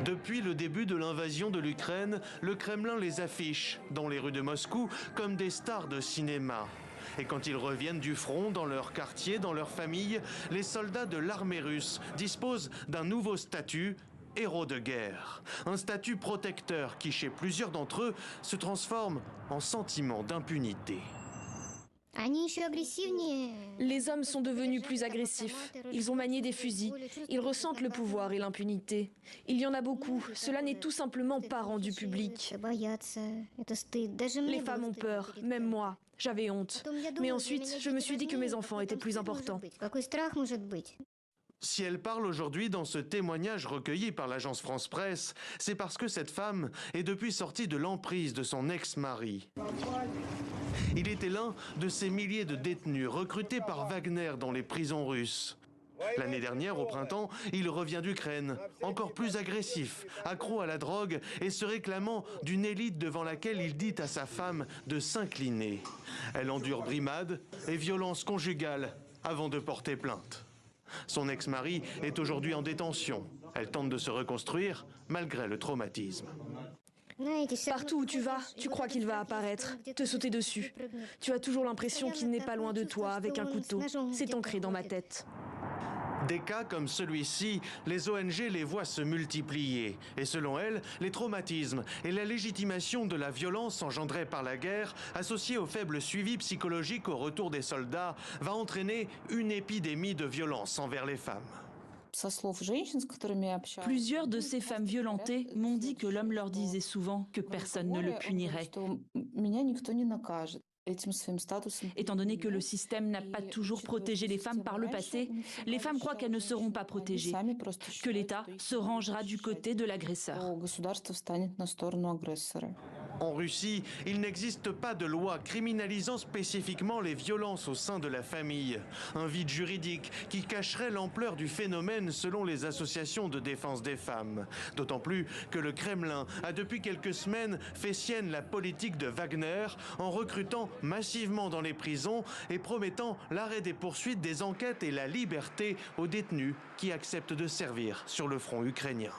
Depuis le début de l'invasion de l'Ukraine, le Kremlin les affiche, dans les rues de Moscou, comme des stars de cinéma. Et quand ils reviennent du front, dans leur quartier, dans leur famille, les soldats de l'armée russe disposent d'un nouveau statut, héros de guerre. Un statut protecteur qui, chez plusieurs d'entre eux, se transforme en sentiment d'impunité. Les hommes sont devenus plus agressifs. Ils ont manié des fusils. Ils ressentent le pouvoir et l'impunité. Il y en a beaucoup. Cela n'est tout simplement pas rendu public. Les femmes ont peur, même moi. J'avais honte. Mais ensuite, je me suis dit que mes enfants étaient plus importants. Si elle parle aujourd'hui dans ce témoignage recueilli par l'agence France Presse, c'est parce que cette femme est depuis sortie de l'emprise de son ex-mari. Il était l'un de ces milliers de détenus recrutés par Wagner dans les prisons russes. L'année dernière, au printemps, il revient d'Ukraine, encore plus agressif, accro à la drogue et se réclamant d'une élite devant laquelle il dit à sa femme de s'incliner. Elle endure brimades et violences conjugales avant de porter plainte. Son ex-mari est aujourd'hui en détention. Elle tente de se reconstruire malgré le traumatisme. Partout où tu vas, tu crois qu'il va apparaître, te sauter dessus. Tu as toujours l'impression qu'il n'est pas loin de toi avec un couteau. C'est ancré dans ma tête. Des cas comme celui-ci, les ONG les voient se multiplier. Et selon elles, les traumatismes et la légitimation de la violence engendrée par la guerre, associée au faible suivi psychologique au retour des soldats, va entraîner une épidémie de violence envers les femmes. Plusieurs de ces femmes violentées m'ont dit que l'homme leur disait souvent que personne ne le punirait. Étant donné que le système n'a pas toujours protégé les femmes par le passé, les femmes croient qu'elles ne seront pas protégées, que l'État se rangera du côté de l'agresseur. En Russie, il n'existe pas de loi criminalisant spécifiquement les violences au sein de la famille. Un vide juridique qui cacherait l'ampleur du phénomène selon les associations de défense des femmes. D'autant plus que le Kremlin a depuis quelques semaines fait sienne la politique de Wagner en recrutant massivement dans les prisons et promettant l'arrêt des poursuites des enquêtes et la liberté aux détenus qui acceptent de servir sur le front ukrainien.